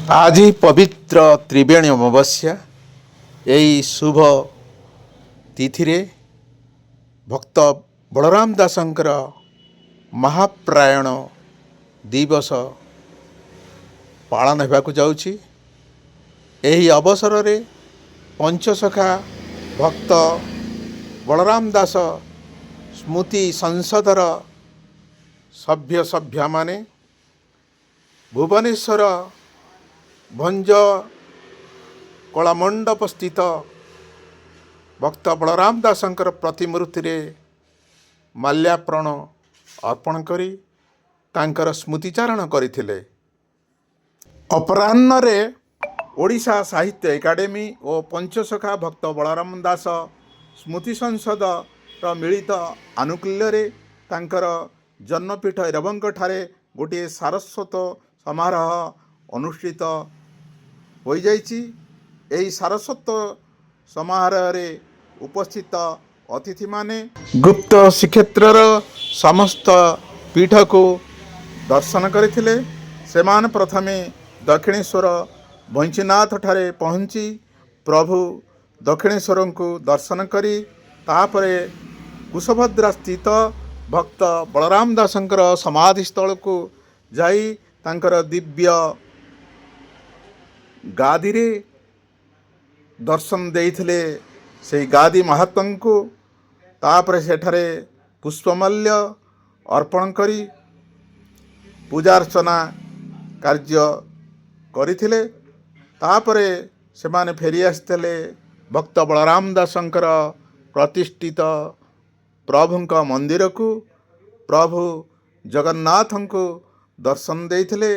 आज पवित्र त्रिवेणी अमावस्या यही शुभ तिथि रे भक्त बलराम दासंकर महाप्रायण दिवस पालन होगा जाउछि। एही अवसर रे पंचसखा भक्त बलराम दास स्मृति संसदर सभ्य माने भुवनेश्वर भंज कलामंडप स्थित भक्त बलराम दासंकर प्रतिमूर्ति रे माल्यार्पण अर्पण करी तांकर स्मृतिचारण करथिले। अपराह्न रे ओडिशा साहित्य एकाडेमी और पंचसखा भक्त बलराम दास स्मृति संसद मिलित आनुकूल्य रे तांकर जन्मपीठ रबंक ठारे गोटे सारस्वत समारोह अनुष्ठित हो जाइछि। एही सारस्वत समारोह रे उपस्थित अतिथि माने गुप्त श्रीक्षेत्रर समस्त पीठ को दर्शन करथिले। सेमान प्रथमे दक्षिणेश्वर भैंचीनाथ ठारे पहुँची प्रभु दक्षिणेश्वर को दर्शन करी तापरे कुशभद्रा स्थित भक्त बलराम दासंकर समाधि स्थल को जाई तांकर दिव्य गादी रे दर्शन देइथिले। से गादी महात्मा को तापरे सेठारे पुष्पमाल्य अर्पण करी पूजार्चना कार्य करिथिले। तापरे सेमाने फेरी आस्थिले भक्त बलराम दासंकर प्रतिष्ठित प्रभुंक मंदिर को प्रभु जगन्नाथ को दर्शन देइथिले।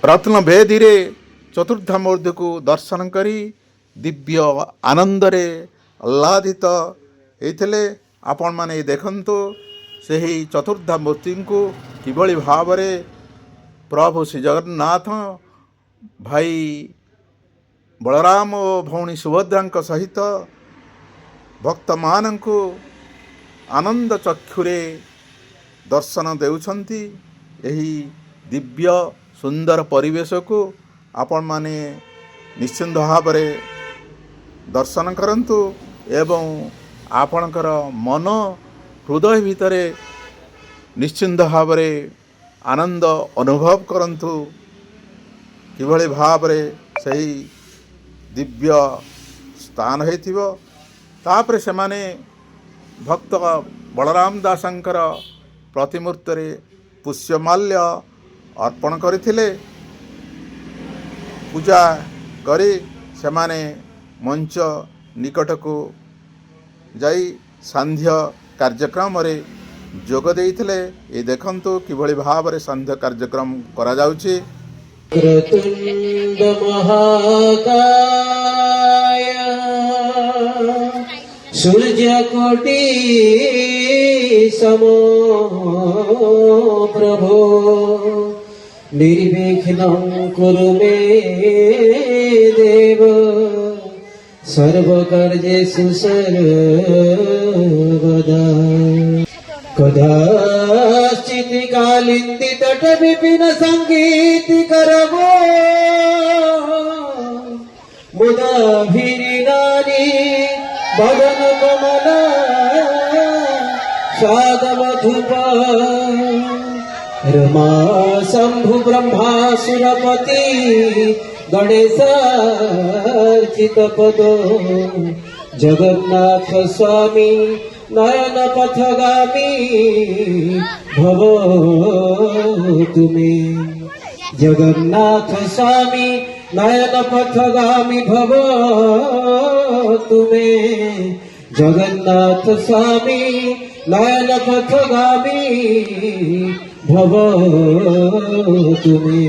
रत्न भेदी रे चतुर्धा मूर्ति को दर्शन करी दिव्य आनंद रे आह्लादित होइथिले। आपण माने देखंतु सेही चतुर्धा मूर्ति को किभली भाव रे प्रभु श्री जगन्नाथ भाई बलराम और भौणी सुभद्रा सहित भक्त मानंकु आनंद चक्षुरे दर्शन देउछंती। एही दिव्य सुंदर परिवेश को आपण माने निश्चिंत भाव रे दर्शन करंतु एवं आपणकर मन हृदय भितरे निश्चिंत भाव रे आनंद अनुभव करंतु किभली भाव रे सही दिव्य स्थान हेतिबो। तापरे सेमाने भक्त बलराम दासंकर प्रतिमूर्ति रे पुष्यमाल्य अर्पण करथिले। पूजा करी सेमाने मंच निकट को जाई सांध्य कार्यक्रम रे जोग देइथिले। ए देखंतु किभली भाव रे सांध्य कार्यक्रम करा जाउछि। क्रतुंड महाकाय सूर्यकोटि समो प्रभो निर्विघ्नं कुरु मे देव सर्वकार्येषु सर्वदा। कदाचित् कालिन्दी तट विपिन संगीति करवो मुदाभिरिनानि भवन कमला सादमधुप रमा शंभु ब्रह्मासुरपति गणेशार्चित पदो जगन्नाथ स्वामी नयन पथगामी भव तुमे। जगन्नाथ स्वामी नयन पथगामी भव तुमे। जगन्नाथ स्वामी नयन पथगामी भव तुमे।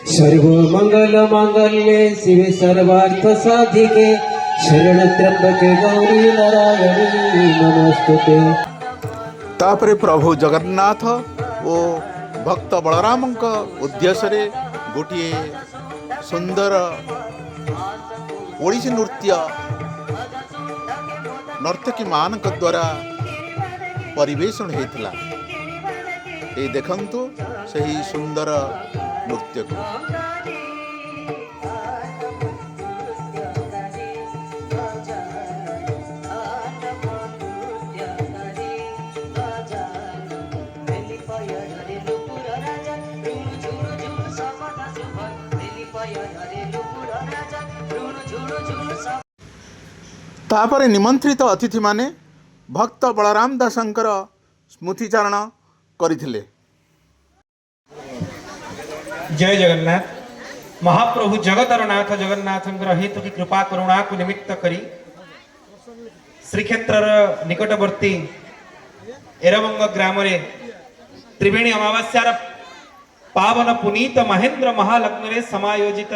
सर्व मंगल मांगल्ये शिवे सर्वार्थ साधिके शरण त्र्यंबके गौरी नारायणी नमस्तुते। तापरे प्रभु जगन्नाथ ओ भक्त बलराम उद्देश्य रे गोटे सुंदर ओडिसी नृत्य नर्तकी मान द्वारा परिवेषण होता। ये देखंतु सही सुंदर ନୃତ୍ୟକୁ। ତାପରେ ନିମନ୍ତ୍ରିତ ଅତିଥିମାନେ ଭକ୍ତ ବଳରାମ ଦାସଙ୍କର ସ୍ମୃତିଚାରଣ କରିଥିଲେ। जय जगन्नाथ। महाप्रभु जगतर नाथ जगन्नाथ हेतु की कृपा करुणा को निमित्त करी श्रीक्षेत्र निकटवर्ती एरवंग ग्राम रे त्रिवेणी अमावास्यार पावन पुनीत महेंद्र महालग्न रे समायोजित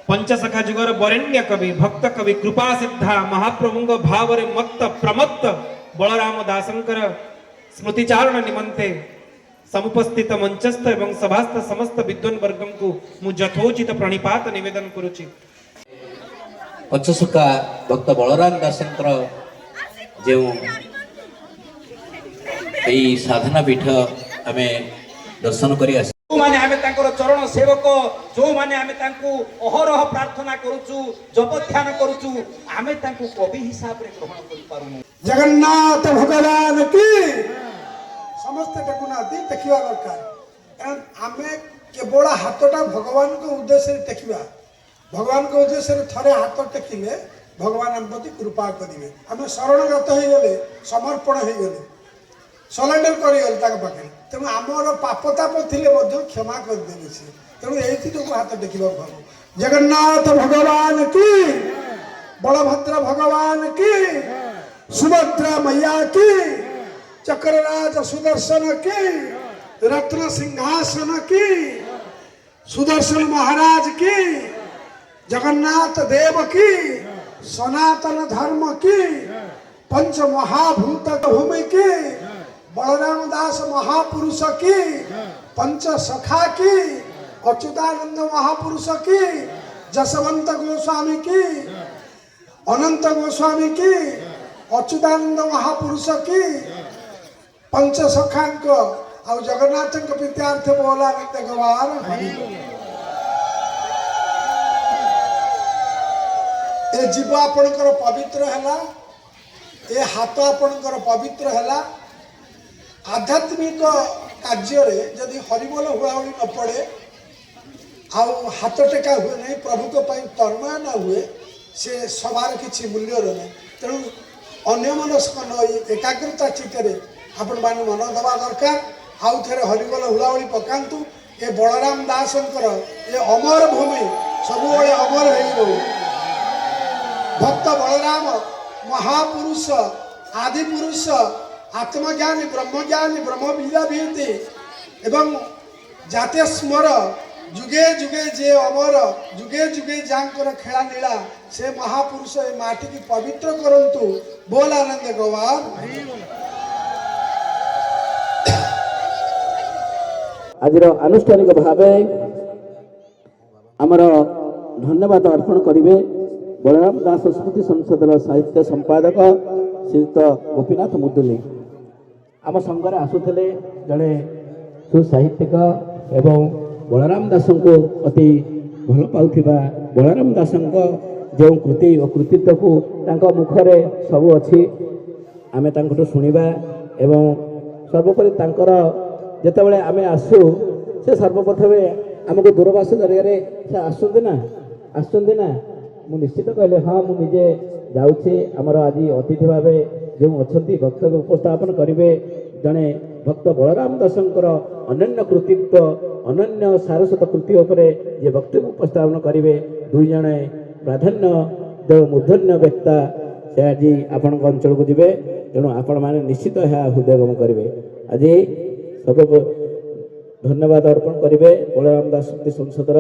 पंचसखा जुगर वरेण्य कवि भक्त कवि कृपा सिद्धा महाप्रभुंग भाव रे मत्त प्रमत्त बलराम दासंकर स्मृतिचारण निमंते समुपस्थित मंचस्थ एवं सभास्थ समस्त विद्वान वर्गं को मु यथोचित प्रणिपात निवेदन करुछि। पंचसखा भक्त बलराम दासंकर जो साधना पीठ आम दर्शन करी आस जो माने आमे तांकर चरण सेवक जो माने आमे तांको अहरह प्रार्थना करूचु जप ध्यान करूचु आमे तांको कवि हिसाब रे ग्रहण करि पारुनु। जगन्नाथ भगवान की समस्त टेकुनाती देखिबा दरकार कारण आमे केवल हाथटा भगवान को उद्देश्य टेकिबा भगवान को उद्देश्य थरे हाथ टेकिले भगवान हम प्रति कृपा करिवे आमे शरणगत हो गले समर्पण हो गले सरेंडर करिगले ताक पाखे तेणु आमर पापताप थिले मध्य क्षमा कर देबे से तेणु एथि जो हाथ टेकिबा भलो जगन्नाथ भगवान की बलभद्र भगवान की सुभद्रा मैया की चक्रराज सुदर्शन की रत्न सिंहासन की सुदर्शन महाराज की जगन्नाथ देव की सनातन धर्म की पंच महाभूत भूमि की बलराम दास महापुरुष की पंच सखा की अच्युतानंद महापुरुष की जसवंत गोस्वामी की अनंत गोस्वामी की अच्युतानंद महापुरुष की पंच सखांक आ जगन्नाथ विद्यार्थ बोलानंद गवार ए जीव आपणकर पवित्र है ए हाथ आपणकर पवित्र है आध्यात्मिक कार्य जदि हरिबोल हुआहुई न पड़े आउ हाथ टेका हुए नहीं प्रभु को तन्मय न हुए से सवार किसी मूल्य नहीं तेणु अन्य मनस्क नई एकाग्रता चित्तरे आपण माने मन दबा दरकार आउ थे हरिबोल हुलाहुली पकांतु ए बलराम दासंकर ये अमर भूमि सबुबले अमर हो भक्त बलराम महापुरुष आदि पुरुष आत्मज्ञानी ब्रह्मविद्या भीति एवं जाते स्मर जुगे जुगे जे अमर जुगे जुगे जांकर खेला नीला से महापुरुष ए माटी की पवित्र करंतु बोल आनंद गवार। आज आनुष्ठानिक भाव आमर धन्यवाद अर्पण करेंगे बलराम दास स्मृति संसदर साहित्य संपादक श्रीयुत गोपीनाथ मुदुली आम संघरे आसुले जड़े सुसाहित्यिक एवं बलराम दास को अति भल पाउथिबा बलराम दास जो कृति और कृतित्व को मुखरे सब अच्छी आम शुणा एवं सर्वोपरि जितेबाला आम आसू से सर्वप्रथमे आमको दूरभाष जरिए आसुंदी ना मु निश्चित कहले हाँ मुझे जाऊँगी आमर आज अतिथि भाव जो अच्छा वक्तव्य उपस्थापन करेंगे जड़े भक्त बलराम दासंकर अनन्य कृतित्व अनन्य सारस्वत कृति उपरे जे वक्तव्य उपस्थापन करेंगे दुई जने प्राधान्य जो मूर्धन्य व्यक्ता से आज आपण अंचल को जीवे तेणु आपण मैंने निश्चित हृदयगम करेंगे आज सब धन्यवाद अर्पण करेंगे बलराम दास स्मृति संसदर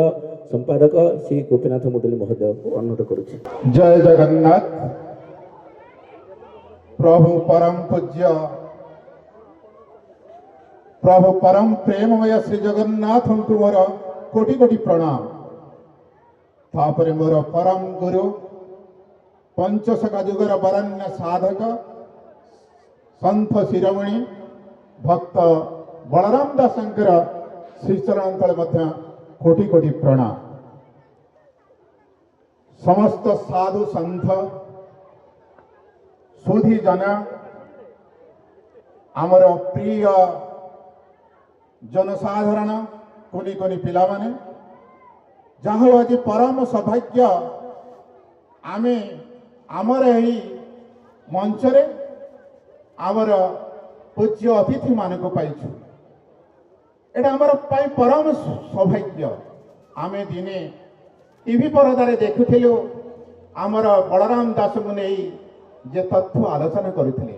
संपादक श्री गोपीनाथ मुदुली महोदय को अनुरोध करुच्ची। जय जगन्नाथ। प्रभु परम पूज्य प्रभु परम प्रेममय श्री जगन्नाथ मोर कोटि कोटि प्रणाम। तापरे मोर परम गुरु पंचसखा जुगर वरण्य साधक संत शिरोमणि भक्त बलराम दासंकर ଶ୍ରୀଚରଣ ତଳେ ମଧ୍ୟ କୋଟି କୋଟି ପ୍ରଣାମ। ସମସ୍ତ ସାଧୁ ସନ୍ଥ ସୁଧୀ ଜନ ଆମର ପ୍ରିୟ ଜନସାଧାରଣ କୁନି କୁନି ପିଲାମାନେ ଯାହା ହଉ ଆଜି ପରମ ସୌଭାଗ୍ୟ ଆମେ ଆମର ଏହି ମଞ୍ଚରେ ଆମର ପୂଜ୍ୟ ଅତିଥିମାନଙ୍କୁ ପାଇଛୁ। ଏଇଟା ଆମର ପାଇଁ ପରମ ସୌଭାଗ୍ୟ। ଆମେ ଦିନେ ଟିଭି ପରଦାରେ ଦେଖୁଥିଲୁ ଆମର ବଳରାମ ଦାସଙ୍କୁ ନେଇ ଯେ ତଥ୍ୟ ଆଲୋଚନା କରୁଥିଲେ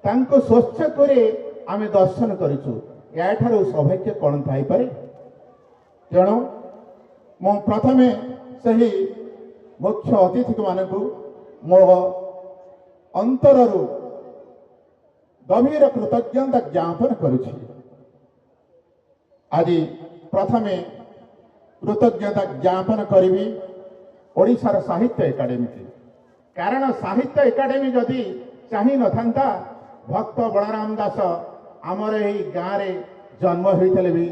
ତାଙ୍କୁ ସ୍ୱଚ୍ଛ କରି ଆମେ ଦର୍ଶନ କରିଛୁ। ଏହାଠାରୁ ସୌଭାଗ୍ୟ କ'ଣ ଥାଇପାରେ? ତେଣୁ ମୁଁ ପ୍ରଥମେ ସେହି ମୁଖ୍ୟ ଅତିଥିମାନଙ୍କୁ ମୋ ଅନ୍ତରରୁ ଗଭୀର କୃତଜ୍ଞତା ଜ୍ଞାପନ କରୁଛି। ଆଜି ପ୍ରଥମେ କୃତଜ୍ଞତା ଜ୍ଞାପନ କରିବି ଓଡ଼ିଶାର ସାହିତ୍ୟ ଏକାଡେମୀକି। କାରଣ ସାହିତ୍ୟ ଏକାଡେମୀ ଯଦି ଚାହିଁ ନଥାନ୍ତା ଭକ୍ତ ବଳରାମ ଦାସ ଆମର ଏହି ଗାଁରେ ଜନ୍ମ ହୋଇଥିଲେ ବି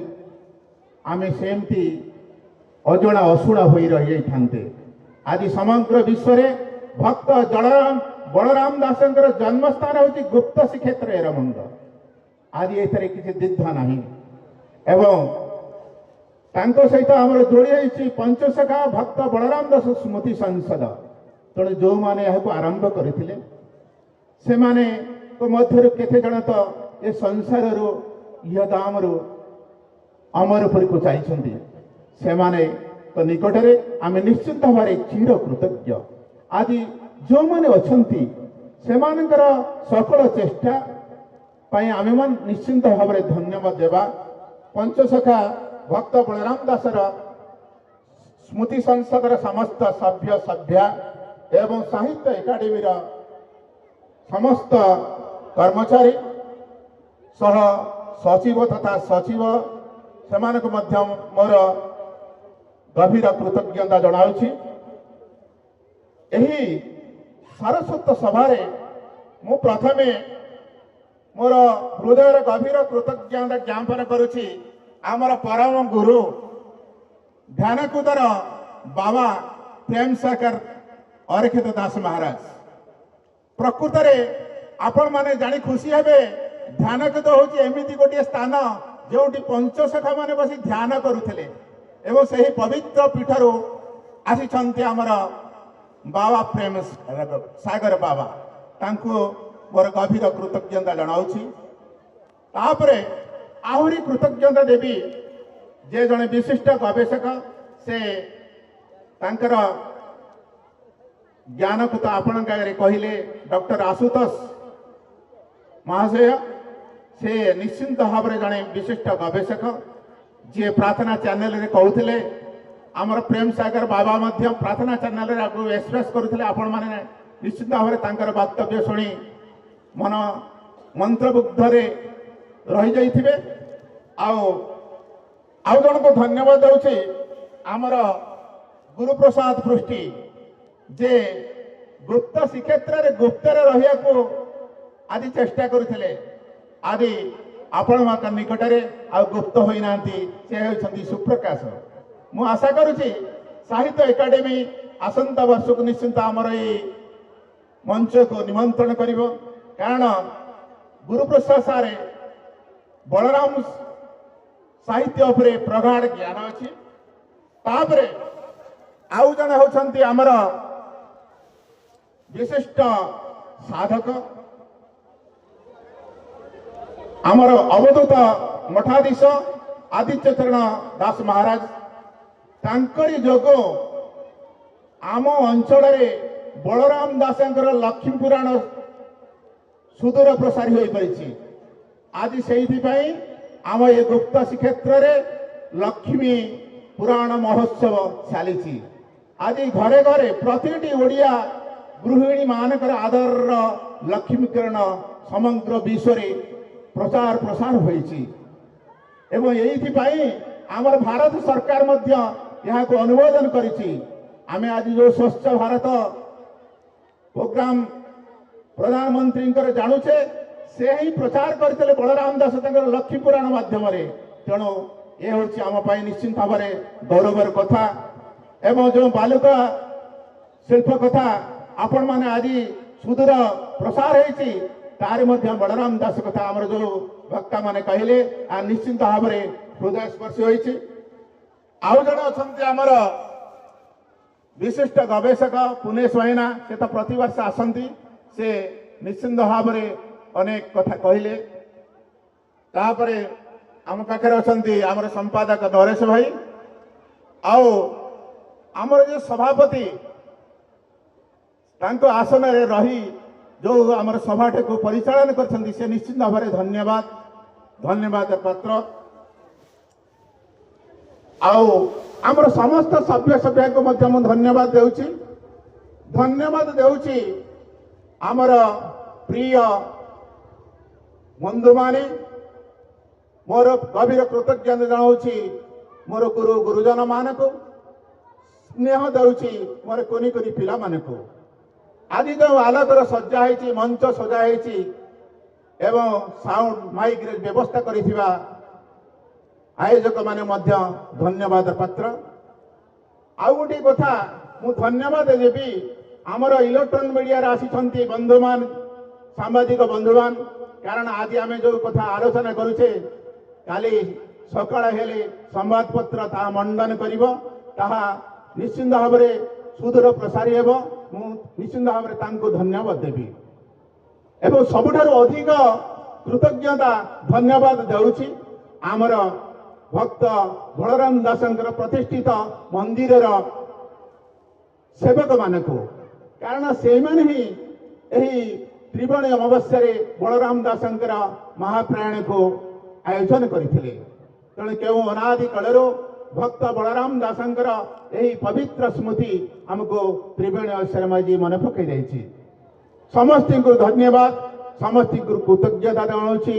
ଆମେ ସେମିତି ଅଜଣା ଅଶୁଣା ହୋଇ ରହିଯାଇଥାନ୍ତେ। ଆଜି ସମଗ୍ର ବିଶ୍ୱରେ ଭକ୍ତ ବଳରାମ ଦାସଙ୍କର ଜନ୍ମସ୍ଥାନ ହେଉଛି ଗୁପ୍ତ ଶ୍ରୀକ୍ଷେତ୍ର ଏରମଙ୍ଗ। ଆଜି ଏଥିରେ କିଛି ଦ୍ୱିଧା ନାହିଁ ଏବଂ ତାଙ୍କ ସହିତ ଆମର ଯୋଡ଼ି ହୋଇଛି ପଞ୍ଚସଖା ଭକ୍ତ ବଳରାମ ଦାସ ସ୍ମୃତି ସଂସଦ। ତେଣୁ ଯେଉଁମାନେ ଏହାକୁ ଆରମ୍ଭ କରିଥିଲେ ସେମାନଙ୍କ ମଧ୍ୟରୁ କେତେ ଜଣ ତ ଏ ସଂସାରରୁ ଇହଦାମରୁ ଅମରପୁରୀକୁ ଯାଇଛନ୍ତି। ସେମାନଙ୍କ ନିକଟରେ ଆମେ ନିଶ୍ଚିତ ଭାବରେ ଚିର କୃତଜ୍ଞ। ଆଜି ଯେଉଁମାନେ ଅଛନ୍ତି ସେମାନଙ୍କର ସକଳ ଚେଷ୍ଟା ପାଇଁ ଆମେମାନେ ନିଶ୍ଚିନ୍ତ ଭାବରେ ଧନ୍ୟବାଦ ଦେବା। ପଞ୍ଚସଖା ଭକ୍ତ ବଳରାମ ଦାସର ସ୍ମୃତି ସଂସଦର ସମସ୍ତ ସଭ୍ୟ ସଭ୍ୟା ଏବଂ ସାହିତ୍ୟ ଏକାଡେମୀର ସମସ୍ତ କର୍ମଚାରୀ ସହ ସଚିବ ତଥା ସଚିବ ସେମାନଙ୍କୁ ମଧ୍ୟ ମୋର ଗଭୀର କୃତଜ୍ଞତା ଜଣାଉଛି। ଏହି ସାରସ୍ୱତ ସଭାରେ ମୁଁ ପ୍ରଥମେ ମୋର ହୃଦୟର ଗଭୀର କୃତଜ୍ଞତା ଜ୍ଞାପନ କରୁଛି ଆମର ପରମ ଗୁରୁ ଧ୍ୟାନକୁଦର ବାବା ପ୍ରେମ ସାଗର ଅରକ୍ଷିତ ଦାସ ମହାରାଜ। ପ୍ରକୃତରେ ଆପଣମାନେ ଜାଣି ଖୁସି ହେବେ ଧ୍ୟାନକୁଦ ହେଉଛି ଏମିତି ଗୋଟିଏ ସ୍ଥାନ ଯେଉଁଠି ପଞ୍ଚସଖା ମାନେ ବସି ଧ୍ୟାନ କରୁଥିଲେ ଏବଂ ସେହି ପବିତ୍ର ପୀଠରୁ ଆସିଛନ୍ତି ଆମର ବାବା ପ୍ରେମ ସାଗର ବାବା। ତାଙ୍କୁ ମୋର ଗଭୀର କୃତଜ୍ଞତା ଜଣାଉଛି। ତାପରେ ଆହୁରି କୃତଜ୍ଞତା ଦେବି ଯେ ଜଣେ ବିଶିଷ୍ଟ ଗବେଷକ ସେ ତାଙ୍କର ଜ୍ଞାନକୁ ତ ଆପଣଙ୍କ ଆଗରେ କହିଲେ ଡକ୍ଟର ଆଶୁତୋଷ ମହାଶୟ। ସେ ନିଶ୍ଚିନ୍ତ ଭାବରେ ଜଣେ ବିଶିଷ୍ଟ ଗବେଷକ ଯିଏ ପ୍ରାର୍ଥନା ଚ୍ୟାନେଲରେ କହୁଥିଲେ। ଆମର ପ୍ରେମ ସାଗର ବାବା ମଧ୍ୟ ପ୍ରାର୍ଥନା ଚ୍ୟାନେଲରେ ଆଗକୁ ଏକ୍ସପ୍ରେସ୍ କରୁଥିଲେ। ଆପଣମାନେ ନିଶ୍ଚିତ ଭାବରେ ତାଙ୍କର ବକ୍ତବ୍ୟ ଶୁଣି ମନ ମନ୍ତ୍ରମୁଗ୍ଧରେ ରହିଯାଇଥିବେ। ଆଉ ଜଣକୁ ଧନ୍ୟବାଦ ଦେଉଛି ଆମର ଗୁରୁପ୍ରସାଦ ପୃଷ୍ଟି ଯେ ଗୁପ୍ତ ଶ୍ରୀକ୍ଷେତ୍ରରେ ଗୁପ୍ତରେ ରହିବାକୁ ଆଜି ଚେଷ୍ଟା କରୁଥିଲେ। ଆଜି ଆପଣଙ୍କ ନିକଟରେ ଆଉ ଗୁପ୍ତ ହୋଇନାହାନ୍ତି, ସେ ହେଉଛନ୍ତି ସୁପ୍ରକାଶ। ମୁଁ ଆଶା କରୁଛି ସାହିତ୍ୟ ଏକାଡେମୀ ଆସନ୍ତା ବର୍ଷକୁ ନିଶ୍ଚିନ୍ତ ଆମର ଏହି ମଞ୍ଚକୁ ନିମନ୍ତ୍ରଣ କରିବ। କାରଣ ଗୁରୁପ୍ରସାଦ ସାରେ ବଳରାମ ସାହିତ୍ୟ ଉପରେ ପ୍ରଗାଢ଼ ଜ୍ଞାନ ଅଛି। ତାପରେ ଆଉ ଜଣେ ହେଉଛନ୍ତି ଆମର ବିଶିଷ୍ଟ ସାଧକ ଆମର ଅବଧୂତ ମଠାଧୀଶ ଆଦିତ୍ୟ ଚରଣ ଦାସ ମହାରାଜ। ତାଙ୍କରି ଯୋଗ ଆମ ଅଞ୍ଚଳରେ ବଳରାମ ଦାସଙ୍କର ଲକ୍ଷ୍ମୀ ପୁରାଣ ସୁଦୂର ପ୍ରସାରୀ ହୋଇପାରିଛି। ଆଜି ସେଇଥିପାଇଁ ଆମ ଏ ଗୁପ୍ତ ଶ୍ରୀକ୍ଷେତ୍ରରେ ଲକ୍ଷ୍ମୀ ପୁରାଣ ମହୋତ୍ସବ ଚାଲିଛି। ଆଜି ଘରେ ଘରେ ପ୍ରତିଟି ଓଡ଼ିଆ ଗୃହିଣୀ ମାନଙ୍କର ଆଦରର ଲକ୍ଷ୍ମୀ କିରଣ ସମଗ୍ର ବିଶ୍ୱରେ ପ୍ରଚାର ପ୍ରସାର ହୋଇଛି ଏବଂ ଏଇଥିପାଇଁ ଆମର ଭାରତ ସରକାର ମଧ୍ୟ ଏହାକୁ ଅନୁମୋଦନ କରିଛି। ଆମେ ଆଜି ଯେଉଁ ସ୍ୱଚ୍ଛ ଭାରତ ପ୍ରୋଗ୍ରାମ ପ୍ରଧାନମନ୍ତ୍ରୀଙ୍କର ଜାଣୁଛେ ସେ ହିଁ ପ୍ରଚାର କରିଥିଲେ ବଳରାମ ଦାସ ତାଙ୍କର ଲକ୍ଷ୍ମୀ ପୁରାଣ ମାଧ୍ୟମରେ। ତେଣୁ ଏ ହେଉଛି ଆମ ପାଇଁ ନିଶ୍ଚିନ୍ତ ଭାବରେ ଗୌରବର କଥା। ଏବଂ ଯେଉଁ ବାଲୁକା ଶିଳ୍ପ କଥା ଆପଣମାନେ ଆଜି ସୁଦୂର ପ୍ରସାର ହେଇଛି, ତାରି ମଧ୍ୟ ବଳରାମ ଦାସ କଥା ଆମର ଯେଉଁ ବକ୍ତାମାନେ କହିଲେ ନିଶ୍ଚିନ୍ତ ଭାବରେ ହୃଦୟସ୍ପର୍ଶୀ ହୋଇଛି। ଆଉ ଜଣେ ଅଛନ୍ତି ଆମର ବିଶିଷ୍ଟ ଗବେଷକ ପୁନେଶ ଭାଇନା, ସେ ତ ପ୍ରତିବର୍ଷ ଆସନ୍ତି, ସେ ନିଶ୍ଚିନ୍ତ ଭାବରେ ଅନେକ କଥା କହିଲେ। ତାପରେ ଆମ ପାଖରେ ଅଛନ୍ତି ଆମର ସମ୍ପାଦକ ନରେଶ ଭାଇ, ଆଉ ଆମର ଯେ ସଭାପତି ତାଙ୍କ ଆସନରେ ରହି ଯେଉଁ ଆମର ସଭାଟାକୁ ପରିଚାଳନା କରିଛନ୍ତି, ସେ ନିଶ୍ଚିତ ଭାବରେ ଧନ୍ୟବାଦ ପାତ୍ର। ଆଉ ଆମର ସମସ୍ତ ସଭ୍ୟଙ୍କୁ ମଧ୍ୟ ମୁଁ ଧନ୍ୟବାଦ ଦେଉଛି ଆମର ପ୍ରିୟ ବନ୍ଧୁମାନେ। ମୋର ଗଭୀର କୃତଜ୍ଞତା ଜଣାଉଛି ମୋର ଗୁରୁଜନ ମାନଙ୍କୁ, ସ୍ନେହ ଦେଉଛି ମୋର କୁନି ପିଲାମାନଙ୍କୁ। ଆଜି ଯେଉଁ ଆଲୋକର ସଜ୍ଜା ହେଇଛି, ମଞ୍ଚ ସଜା ହେଇଛି ଏବଂ ସାଉଣ୍ଡ ମାଇକ୍ରେ ବ୍ୟବସ୍ଥା କରିଥିବା ଆୟୋଜକ ମାନେ ମଧ୍ୟ ଧନ୍ୟବାଦ ପାତ୍ର। ଆଉ ଗୋଟିଏ କଥା ମୁଁ ଧନ୍ୟବାଦ ଦେବି ଆମର ଇଲେକ୍ଟ୍ରୋନିକ ମିଡ଼ିଆରେ ଆସିଛନ୍ତି ବନ୍ଧୁମାନ, ସାମ୍ବାଦିକ ବନ୍ଧୁମାନ, କାରଣ ଆଜି ଆମେ ଯେଉଁ କଥା ଆଲୋଚନା କରୁଛେ, କାଲି ସକାଳ ହେଲେ ସମ୍ବାଦପତ୍ର ତାହା ମଣ୍ଡନ କରିବ, ତାହା ନିଶ୍ଚିନ୍ତ ଭାବରେ ସୁଦୂର ପ୍ରସାରୀ ହେବ। ମୁଁ ନିଶ୍ଚିନ୍ତ ଭାବରେ ତାଙ୍କୁ ଧନ୍ୟବାଦ ଦେବି ଏବଂ ସବୁଠାରୁ ଅଧିକ କୃତଜ୍ଞତା ଧନ୍ୟବାଦ ଦେଉଛି ଆମର ଭକ୍ତ ବଳରାମ ଦାସଙ୍କର ପ୍ରତିଷ୍ଠିତ ମନ୍ଦିରର ସେବକମାନଙ୍କୁ, କାରଣ ସେଇମାନେ ହିଁ ଏହି ତ୍ରିବେଣୀ ଅମାବାସ୍ୟାରେ ବଳରାମ ଦାସଙ୍କର ମହାପ୍ରୟାଣକୁ ଆୟୋଜନ କରିଥିଲେ। ତେଣୁ କେଉଁ ଅନାଦି କାଳରୁ ଭକ୍ତ ବଳରାମ ଦାସଙ୍କର ଏହି ପବିତ୍ର ସ୍ମୃତି ଆମକୁ ତ୍ରିବେଣୀ ଅବସରରେ ମନେ ପକାଇ ଯାଇଛି। ସମସ୍ତଙ୍କୁ ଧନ୍ୟବାଦ, ସମସ୍ତଙ୍କୁ କୃତଜ୍ଞତା ଜଣାଉଛି।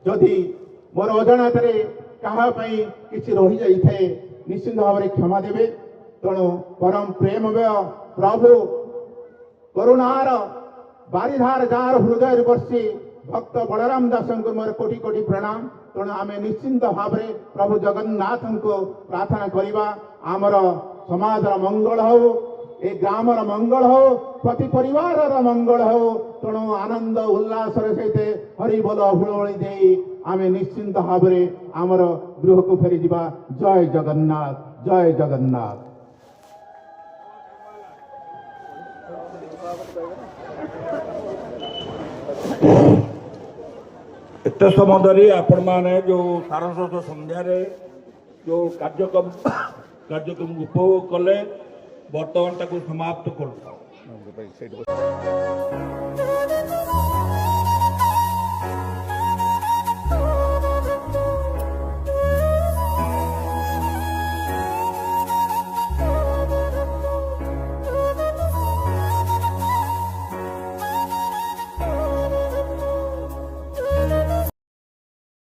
ଯଦି ମୋର ଅଜାଣତରେ କାହା ପାଇଁ କିଛି ରହିଯାଇଥାଏ ନିଶ୍ଚିନ୍ତ ଭାବରେ କ୍ଷମା ଦେବେ। ତେଣୁ ପରମ ପ୍ରେମମୟ ପ୍ରଭୁ କରୁଣାର ବାରିଧାର ଯାହାର ହୃଦୟରେ ବର୍ଷି ଭକ୍ତ ବଳରାମ ଦାସଙ୍କୁ ମୋର କୋଟି କୋଟି ପ୍ରଣାମ। ତେଣୁ ଆମେ ନିଶ୍ଚିନ୍ତ ଭାବରେ ପ୍ରଭୁ ଜଗନ୍ନାଥଙ୍କୁ ପ୍ରାର୍ଥନା କରିବା, ଆମର ସମାଜର ମଙ୍ଗଳ ହେଉ, ଏ ଗ୍ରାମର ମଙ୍ଗଳ ହେଉ, ପ୍ରତି ପରିବାରର ମଙ୍ଗଳ ହେଉ। ତେଣୁ ଆନନ୍ଦ ଉଲ୍ଲାସର ସହିତ ହରିବୋଲ ହୁଳହୁଳି ଦେଇ ଆମେ ନିଶ୍ଚିନ୍ତ ଭାବରେ ଆମର ଗୃହକୁ ଫେରିଯିବା। ଜୟ ଜଗନ୍ନାଥ, ଜୟ ଜଗନ୍ନାଥ। ଏତେ ସମୟ ଧରି ଆପଣମାନେ ଯେଉଁ ସାରସ୍ୱତ ସନ୍ଧ୍ୟାରେ ଯେଉଁ କାର୍ଯ୍ୟକ୍ରମ ଉପଭୋଗ କଲେ, ବର୍ତ୍ତମାନ ତାକୁ ସମାପ୍ତ କରୁଛୁ।